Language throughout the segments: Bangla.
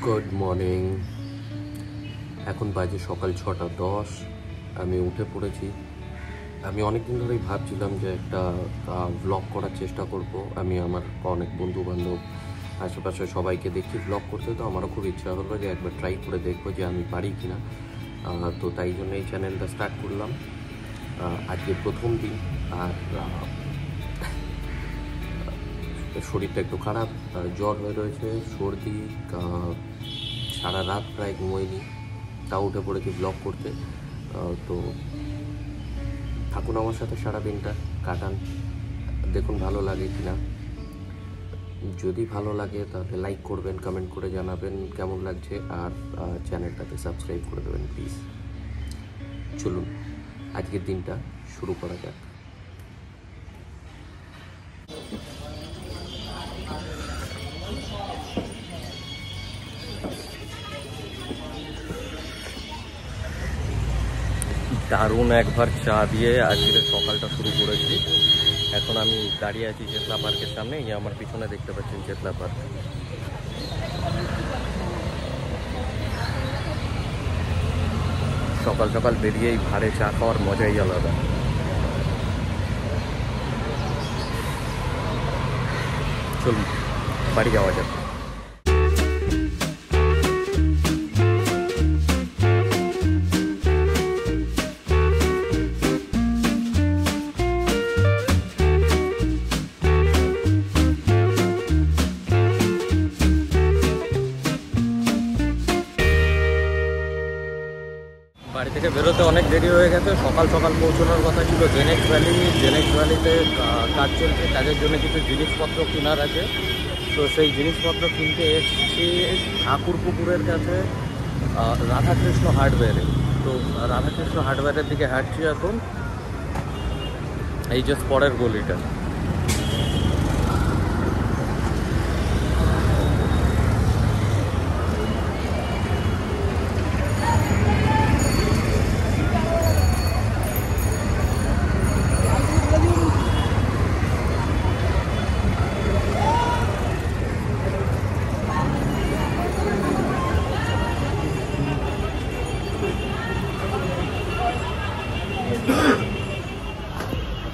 Good morning. এখন বাজে সকাল 6:10। আমি উঠে পড়েছি। আমি অনেকদিন ধরেই ভাবছিলাম যে একটা ভ্লগ করার চেষ্টা করব। আমি আমার অনেক বন্ধুবান্ধব আশেপাশে সবাইকে দেখি ভ্লগ করতে, তো আমারও খুব ইচ্ছা হলো যে একবার ট্রাই করে দেখবো যে আমি পারি কি না। তো তাই জন্য এই চ্যানেলটা স্টার্ট করলাম। আজকে প্রথম দিন। আর শরীরটা একটু খারাপ, জ্বর হয়ে রয়েছে, সর্দি, সারা রাত প্রায় ঘুমোয়নি, তাও উঠে পড়েছি ব্লগ করতে। তো থাকুন আমার সাথে সারা দিনটা কাটান, দেখুন ভালো লাগে কি না। যদি ভালো লাগে তাহলে লাইক করবেন, কমেন্ট করে জানাবেন কেমন লাগছে, আর চ্যানেলটাতে সাবস্ক্রাইব করে দেবেন প্লিজ। চলুন আজকের দিনটা শুরু করা যাক। দারুণ একবার চা দিয়ে আজকের সকালটা শুরু করেছি। এখন আমি দাঁড়িয়ে আছি চেতলা পার্কের সামনে। এই আমার পিছনে দেখতে পাচ্ছেন চেতলা পার্ক। সকাল সকাল বেরিয়েই ভাড়ে চা খাওয়ার মজাই আলাদা। চলুন বাড়ি যাওয়া যাক। বাড়ি থেকে বেরোতে অনেক দেরি হয়ে গেছে। সকাল সকাল পৌঁছানোর কথা ছিল জেনেক্স ভ্যালি। জেনেক্স ভ্যালিতে কাজ চলছে, কাজের জন্য কিছু জিনিসপত্র কেনার আছে। তো সেই জিনিসপত্র কিনতে এসেছি ঠাকুরপুকুরের কাছে রাধাকৃষ্ণ হার্ডওয়্যারে। তো রাধাকৃষ্ণ হার্ডওয়্যারের দিকে হাঁটছি এখন। এই যে পরের গলিটা।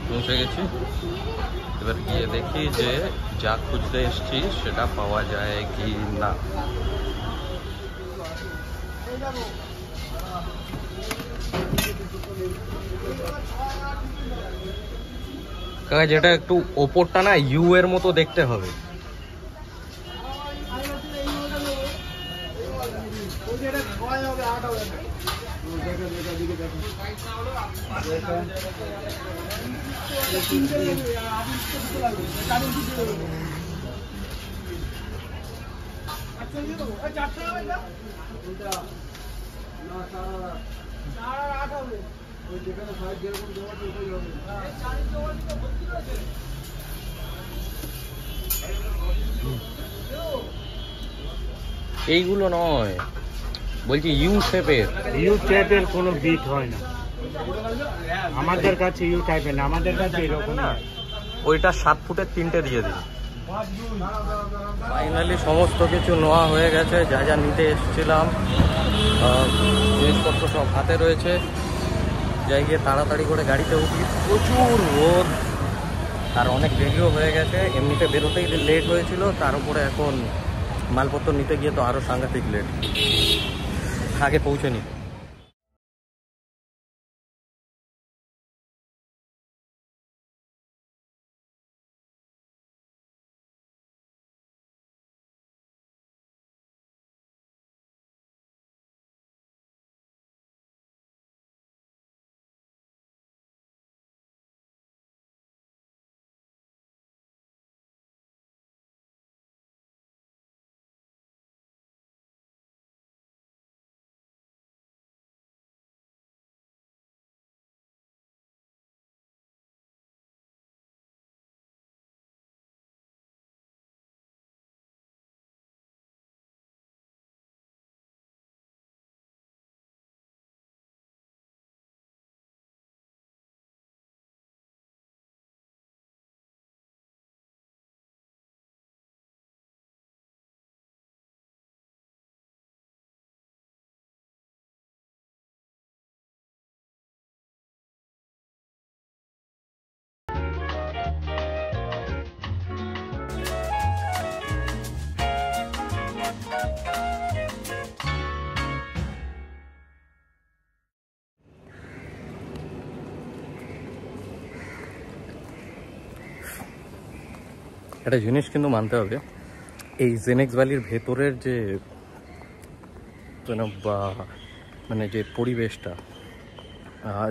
পৌঁছে গেছি। এবার গিয়ে দেখি যে যা খুঁজতে এসছি সেটা পাওয়া যায় কি না। কাকা, যেটা একটু ওপরটা না ইউ এর মতো দেখতে হবে। এইগুলো নয়, বলছি ইউ শেপের কোনো বিট হয় না আমাদের কাছে। ইউ টাইপের না, আমাদের কাছে এরকম না। ওইটা 7 ফুটের 3টে দিয়ে দিন। ফাইনালি সমস্ত কিছু নেওয়া হয়ে গেছে, যা যা নিতে এসেছিলাম। জিনিসপত্র সব হাতে রয়েছে। যাই গিয়ে তাড়াতাড়ি করে গাড়িতে উঠি। প্রচুর রোদ আর অনেক দেরিও হয়ে গেছে। এমনিতে বেরোতেই লেট হয়েছিল, তার উপরে এখন মালপত্র নিতে গিয়ে তো আরও সাংঘাতিক লেট। আগে পৌঁছে নি। একটা জিনিস কিন্তু মানতে হবে, এই জেনেক্স ভ্যালির ভেতরের যে মানে যে পরিবেশটা,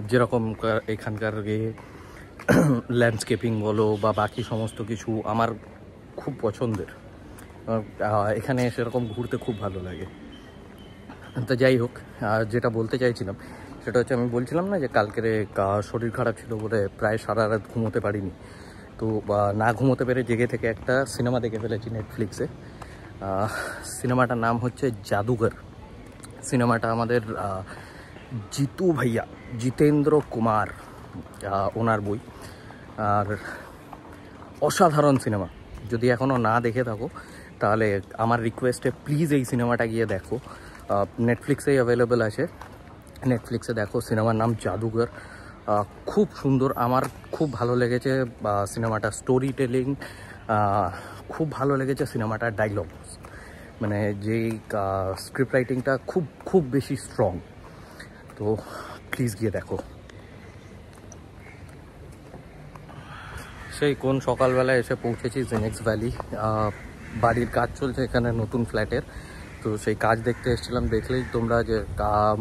যেরকম এখানকার ল্যান্ডস্কেপিং বলো বা বাকি সমস্ত কিছু আমার খুব পছন্দের। এখানে সেরকম ঘুরতে খুব ভালো লাগে। তো যাই হোক, যেটা বলতে চাইছিলাম সেটা হচ্ছে, আমি বলছিলাম না যে কালকের শরীর খারাপ ছিল বলে প্রায় সারা রাত ঘুমোতে পারিনি। তো না ঘুমোতে পেরে জেগে থেকে একটা সিনেমা দেখে ফেলেছি নেটফ্লিক্সে। সিনেমাটার নাম হচ্ছে জাদুঘর। সিনেমাটা আমাদের জিতু ভাইয়া, জিতেন্দ্র কুমার ওনার বই। আর অসাধারণ সিনেমা। যদি এখনও না দেখে থাকো তাহলে আমার রিকোয়েস্টে প্লিজ এই সিনেমাটা গিয়ে দেখো। নেটফ্লিক্সেই অ্যাভেলেবেল আছে, নেটফ্লিক্সে দেখো। সিনেমার নাম জাদুঘর। খুব সুন্দর, আমার খুব ভালো লেগেছে সিনেমাটা। স্টোরি টেলিং খুব ভালো লেগেছে। সিনেমাটার ডায়লগ, মানে যেই স্ক্রিপ্ট রাইটিংটা খুব খুব বেশি স্ট্রং। তো প্লিজ গিয়ে দেখো। সেই কোন সকালবেলা এসে পৌঁছেছি জেনেক্স ভ্যালি। বাড়ির কাজ চলছে এখানে নতুন ফ্ল্যাটের, তো সেই কাজ দেখতে এসেছিলাম। দেখলেই তোমরা যে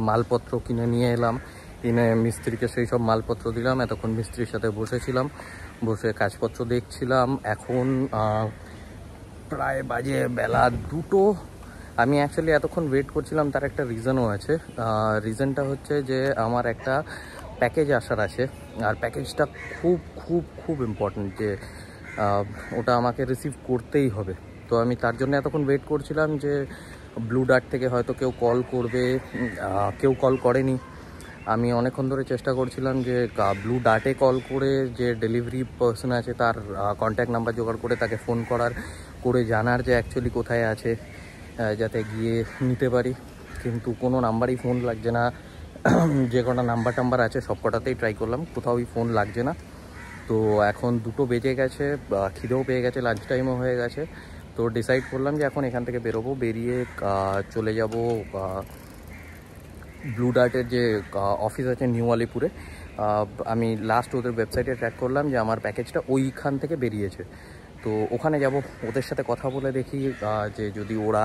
মালপত্র কিনে নিয়ে এলাম, কিনে মিস্ত্রিকে সেই সব মালপত্র দিলাম। এতক্ষণ মিস্ত্রির সাথে বসেছিলাম, বসে কাজপত্র দেখছিলাম। এখন প্রায় বাজে বেলা 2টো। আমি অ্যাকচুয়ালি এতক্ষণ ওয়েট করছিলাম, তার একটা রিজনও আছে। রিজনটা হচ্ছে যে আমার একটা প্যাকেজ আসার আছে, আর প্যাকেজটা খুব খুব খুব ইম্পর্ট্যান্ট, যে ওটা আমাকে রিসিভ করতেই হবে। তো আমি তার জন্য এতক্ষণ ওয়েট করছিলাম যে ব্লু ডার্ট থেকে হয়তো কেউ কল করবে। কেউ কল করেনি। আমি অনেকক্ষণ ধরে চেষ্টা করছিলাম যে ব্লু ডার্টে কল করে যে ডেলিভারি পার্সন আছে তার কন্ট্যাক্ট নাম্বার জোগাড় করে তাকে ফোন করে জানার যে অ্যাকচুয়ালি কোথায় আছে, যাতে গিয়ে নিতে পারি। কিন্তু কোনো নাম্বারই ফোন লাগছে না। যে কটা নাম্বার আছে সব কটাতেই ট্রাই করলাম, কোথাওই ফোন লাগছে না। তো এখন 2টো বেজে গেছে, খিদেও পেয়ে গেছে, লাঞ্চ টাইমও হয়ে গেছে। তো ডিসাইড করলাম যে এখন এখান থেকে বেরোবো, বেরিয়ে চলে যাব ব্লু ডার্টের যে অফিস আছে নিউ আলিপুরে। আমি লাস্ট ওদের ওয়েবসাইটে ট্র্যাক করলাম যে আমার প্যাকেজটা ওইখান থেকে বেরিয়েছে। তো ওখানে যাব, ওদের সাথে কথা বলে দেখি যে যদি ওরা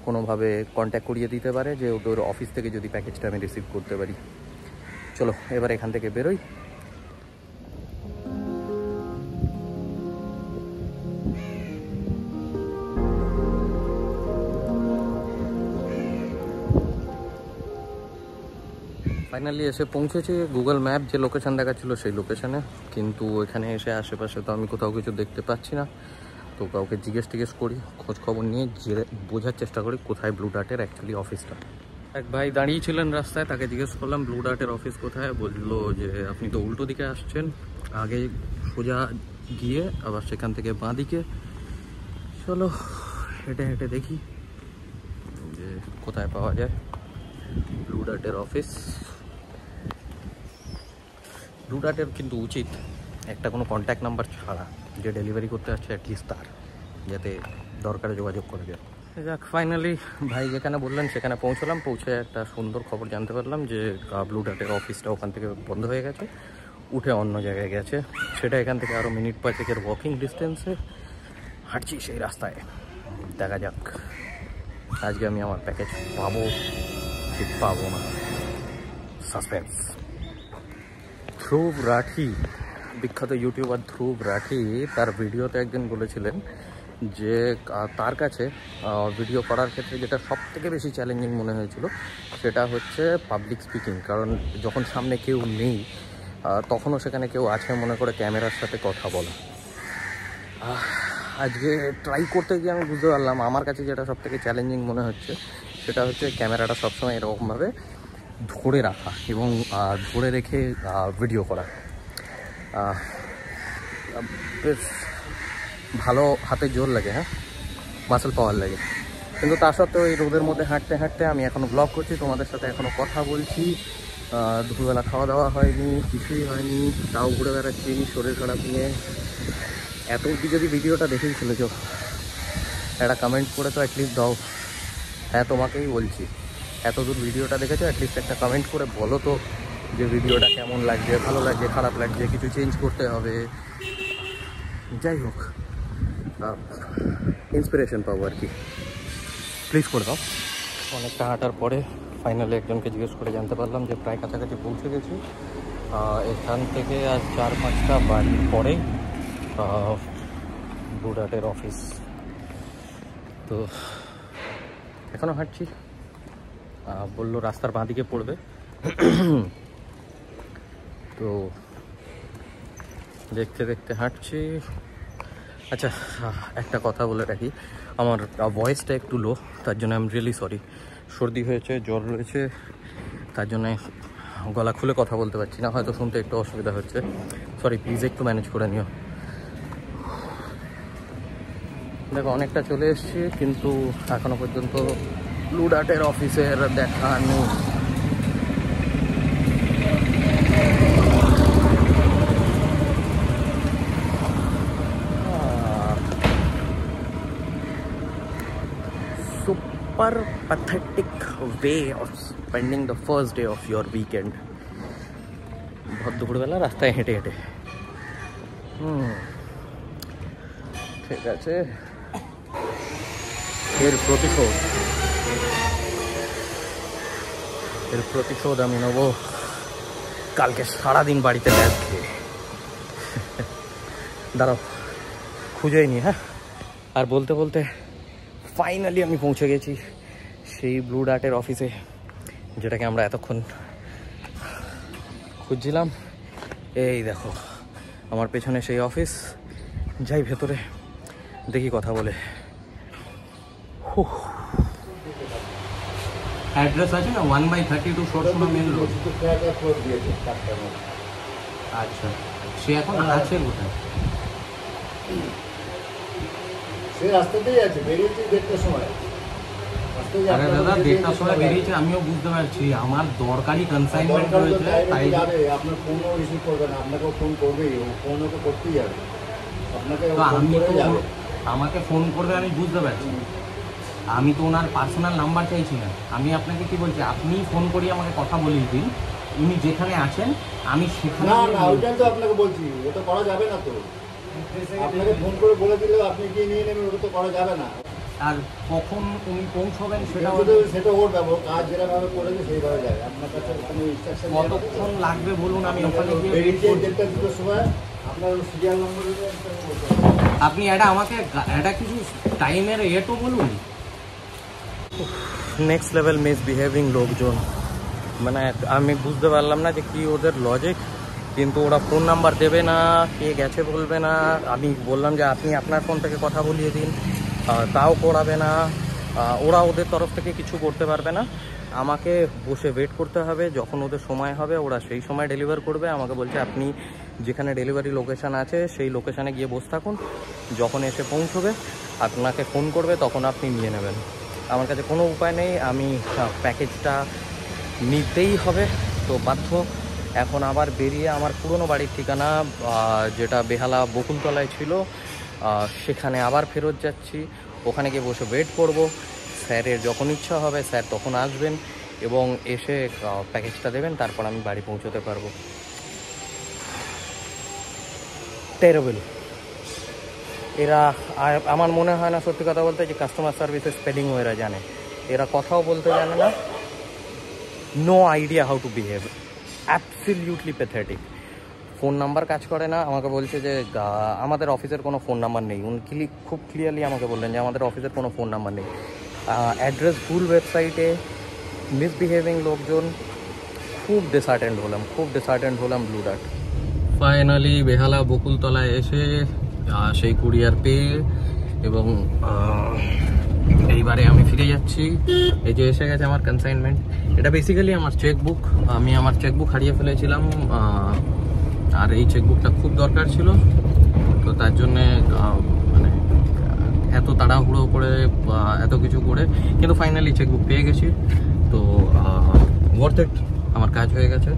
কোনোভাবে কন্ট্যাক্ট করিয়ে দিতে পারে, যে ওদের অফিস থেকে যদি প্যাকেজটা আমি রিসিভ করতে পারি। চলো এবার এখান থেকে বেরোই। ফাইনালি এসে পৌঁছেছি গুগল ম্যাপ যে লোকেশান দেখাচ্ছিল সেই লোকেশানে, কিন্তু এখানে এসে আশেপাশে তো আমি কোথাও কিছু দেখতে পাচ্ছি না। তো কাউকে জিজ্ঞেস করি, খোঁজ খবর নিয়ে বোঝার চেষ্টা করি কোথায় ব্লু ডার্টের অ্যাকচুয়ালি অফিসটা। এক ভাই দাঁড়িয়েছিলেন রাস্তায়, তাকে জিজ্ঞেস করলাম ব্লু ডার্টের অফিস কোথায়। বললো যে আপনি তো উল্টো দিকে আসছেন, আগে সোজা গিয়ে আবার সেখান থেকে বাঁ দিকে। চলো হেঁটে হেঁটে দেখি যে কোথায় পাওয়া যায় ব্লু ডার্টের অফিস। ব্লু ডার্টের কিন্তু উচিত একটা কোনো কন্ট্যাক্ট নাম্বার ছাড়া যে ডেলিভারি করতে আসছে অ্যাটলিস্ট তার, যাতে দরকারে যোগাযোগ করে যায়। যাক, ফাইনালি ভাই যেখানে বললেন সেখানে পৌঁছলাম। পৌঁছে একটা সুন্দর খবর জানতে পারলাম যে ব্লু ডার্টের অফিসটা ওখান থেকে বন্ধ হয়ে গেছে, উঠে অন্য জায়গায় গেছে। সেটা এখান থেকে আরও মিনিট 5 ওয়াকিং ডিস্টেন্সে হাঁটছি সেই রাস্তায়। দেখা যাক আজকে আমি আমার প্যাকেজ পাবো কি পাবো না, সাসপেন্স। ধ্রুব রাঠি, বিখ্যাত ইউটিউবার ধ্রুব রাঠি, তার ভিডিওতে একদিন বলেছিলেন যে তার কাছে ভিডিও করার ক্ষেত্রে যেটা সবথেকে বেশি চ্যালেঞ্জিং মনে হয়েছিল সেটা হচ্ছে পাবলিক স্পিকিং। কারণ যখন সামনে কেউ নেই তখনও সেখানে কেউ আছে মনে করে ক্যামেরার সাথে কথা বলা। আজকে ট্রাই করতে গিয়ে আমি বুঝতে পারলাম আমার কাছে যেটা সবথেকে চ্যালেঞ্জিং মনে হচ্ছে সেটা হচ্ছে ক্যামেরাটা সবসময় এরকমভাবে ধরে রাখা এবং ধরে রেখে ভিডিও করা। বেশ ভালো হাতে জোর লাগে, হ্যাঁ, মাসেল পাওয়ার লাগে। কিন্তু তা সত্ত্বেও এই রোদের মধ্যে হাঁটতে হাঁটতে আমি এখনও ব্লগ করছি, তোমাদের সাথে এখনও কথা বলছি। দুপুরবেলা খাওয়া দাওয়া হয়নি, কিছুই হয়নি, তাও ঘুরে বেড়াচ্ছি শরীর খারাপ নিয়ে। এত অবধি যদি ভিডিওটা দেখেই চলেছ, একটা কমেন্ট করে তো অ্যাটলিস্ট দাও। হ্যাঁ, তোমাকেই বলছি, এত দূর ভিডিওটা দেখেছো, অ্যাটলিস্ট একটা কমেন্ট করে বলো তো যে ভিডিওটা কেমন লাগছে, ভালো লাগছে, খারাপ লাগছে, কিছু চেঞ্জ করতে হবে। যাই হোক, ইন্সপিরেশন পাবো আর কি। প্লিজ করে দাও। অনেকটা হাঁটার পরে ফাইনালি একজনকে জিজ্ঞেস করে জানতে পারলাম যে প্রায় কাছাকাছি পৌঁছে গেছি। এখান থেকে আর 4-5টা বাড়ির পরেই ব্লু ডার্টের অফিস। তো এখনও হাঁটছি, বললো রাস্তার বাঁ দিকে পড়বে। তো দেখতে দেখতে হাঁটছি। আচ্ছা, একটা কথা বলে রাখি, আমার ভয়েসটা একটু লো, তার জন্য আই এম রিয়েলি সরি। সর্দি হয়েছে, জ্বর রয়েছে, তার জন্যে গলা খুলে কথা বলতে পারছি না, হয়তো শুনতে একটু অসুবিধা হচ্ছে, সরি, প্লিজ একটু ম্যানেজ করে নিও। দেখো অনেকটা চলে এসেছি, কিন্তু এখনো পর্যন্ত ব্লু ডার্টের অফিসের দেখা নেই। Super pathetic way of spending the first day of your weekend. बहुत দুপুরবেলা রাস্তায় হেঁটে হেঁটে। ঠিক আছে, এর প্রতিশোধ আমি নেব কালকে সারাদিন বাড়িতে ল্যাব খেয়ে। দাঁড়াও, খুঁজেই নি। হ্যাঁ, আর বলতে বলতে ফাইনালি আমি পৌঁছে গেছি সেই ব্লু ডার্টের অফিসে, যেটাকে আমরা এতক্ষণ খুঁজছিলাম। এই দেখো আমার পেছনে সেই অফিস। যাই ভেতরে, দেখি কথা বলে। অ্যাড্রেস আছে না 1/32 সরসমা মেন রোড। আচ্ছা, সে এখন আছে কোথায়? সে রাস্তাতেই আছে, বেরিয়েছে 1:30টার সময়। আরে দাদা, 1:30টার সময় বেরিয়েছে, আমিও বুঝতে পারছি, আমার দরকারি কনসাইনমেন্ট রয়েছে, তাই যাবে। আপনার ফোনও রিসিভ করবে না, আপনাকেও ফোন করবেই, ফোন ওকে করতেই যাবে আপনাকে। আমি তো আমাকে ফোন করবে, আমি বুঝতে পারছি, আমি তো ওনার পার্সোনাল নাম্বার চাইছি না। আমি আপনাকে কি বলছি, আপনি ফোন করি আমাকে কথা বলিয়ে দিন, উনি যেখানে আছেন আমি সেখানে। না না, ওইটাই তো আপনাকে বলছি, ওটা করা যাবে না। তো আপনাকে ফোন করে বলে দিলেও আপনি গিয়ে নিয়ে নেবেন, ওটা তো করা যাবে না। আর কখন উনি পৌঁছবেন সেটা ওর ব্যবহার, কাজ যেভাবে করেছে সেইভাবে যাবে। আপনার কাছে কোনো ইনস্ট্রাকশন কতক্ষণ লাগবে বলুন, আমি ওখানে গিয়ে বেরিয়েছে 1:30-2টার সময়। আপনার সিরিয়াল নম্বর আপনি আমাকে কিছু টাইমের তো বলুন। নেক্সট লেভেল মিসবিহেভিং লোকজন, মানে আমি বুঝতে পারলাম না যে কি ওদের লজিক, কিন্তু ওরা ফোন নাম্বার দেবে না, কে গেছে বলবে না। আমি বললাম যে আপনি আপনার ফোন থেকে কথা বলিয়ে দিন, তাও করাবে না। ওরা ওদের তরফ থেকে কিছু করতে পারবে না, আমাকে বসে ওয়েট করতে হবে। যখন ওদের সময় হবে ওরা সেই সময় ডেলিভার করবে। আমাকে বলছে আপনি যেখানে ডেলিভারি লোকেশান আছে সেই লোকেশানে গিয়ে বসে থাকুন, যখন এসে পৌঁছবে আপনাকে ফোন করবে, তখন আপনি নিয়ে নেবেন। আমার কাছে কোনো উপায় নেই, আমি প্যাকেজটা নিতেই হবে, তো বাধ্য। এখন আবার বেরিয়ে আমার পুরনো বাড়ির ঠিকানা, যেটা বেহালা বকুলতলায় ছিল, সেখানে আবার ফেরত যাচ্ছি। ওখানে গিয়ে বসে ওয়েট করব, স্যারের যখন ইচ্ছা হবে স্যার তখন আসবেন এবং এসে প্যাকেজটা দেবেন, তারপর আমি বাড়ি পৌঁছতে পারবো। টেরেবল। এরা, আমার মনে হয় না সত্যি কথা বলতে যে কাস্টমার সার্ভিসের স্পেলিংও এরা জানে। এরা কথাও বলতে জানে না, no idea how to behave, absolutely pathetic. Phone number কাজ করে না, আমাকে বলছে যে আমাদের অফিসের কোনো ফোন নাম্বার নেই। উনি খুব ক্লিয়ারলি আমাকে বললেন যে আমাদের অফিসের কোনো ফোন নাম্বার নেই। অ্যাড্রেস ভুল ওয়েবসাইটে, মিসবিহেভিং লোকজন। খুব ডিসঅ্যাটেন্ড হলাম ব্লু ডার্ট। ফাইনালি বেহালা বকুলতলায় এসে সেই কুরিয়ার পেয়ে এবং এইবারে আমি ফিরে যাচ্ছি। এই যে এসে গেছে আমার কনসাইনমেন্ট। এটা বেসিক্যালি আমার চেকবুক। আমি আমার চেকবুক হারিয়ে ফেলেছিলাম, আর এই চেকবুকটা খুব দরকার ছিল, তো তার জন্যে মানে এত তাড়াহুড়ো করে এত কিছু করে, কিন্তু ফাইনালি চেকবুক পেয়ে গেছি। তো ওয়ার্থ ইট, আমার কাজ হয়ে গেছে।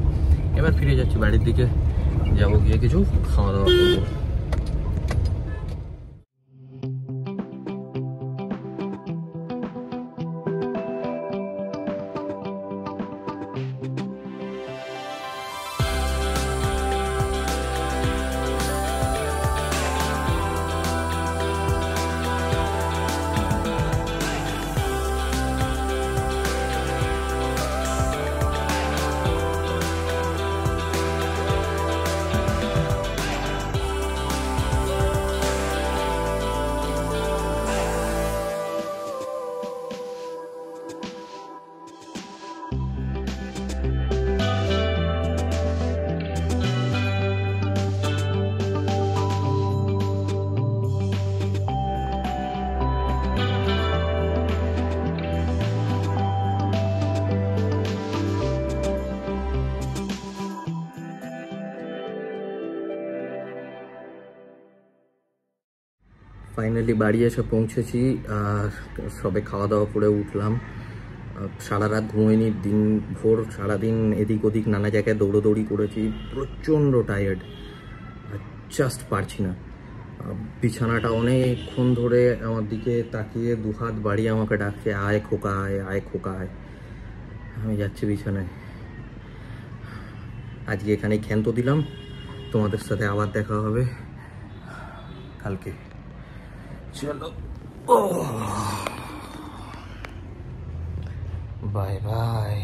এবার ফিরে যাচ্ছি বাড়ির দিকে, যাবো গিয়ে কিছু খাওয়া দাওয়া করবো। ফাইনালি বাড়ি এসে পৌঁছেছি। সবে খাওয়া দাওয়া করে উঠলাম। সারা রাত ঘুমোইনি, দিন ভোর সারাদিন এদিক ওদিক নানা জায়গায় দৌড়োদৌড়ি করেছি, প্রচণ্ড টায়ার্ড, জাস্ট পারছি না। বিছানাটা অনেকক্ষণ ধরে আমার দিকে তাকিয়ে দুহাত বাড়িয়ে আমাকে ডাকছে, আয় খোকা আয়, আয় খোকা আয়। আমি যাচ্ছি বিছানায়। আজকে এখানেই ক্ষান্ত দিলাম, তোমাদের সাথে আবার দেখা হবে কালকে। চলো, বাই বাই।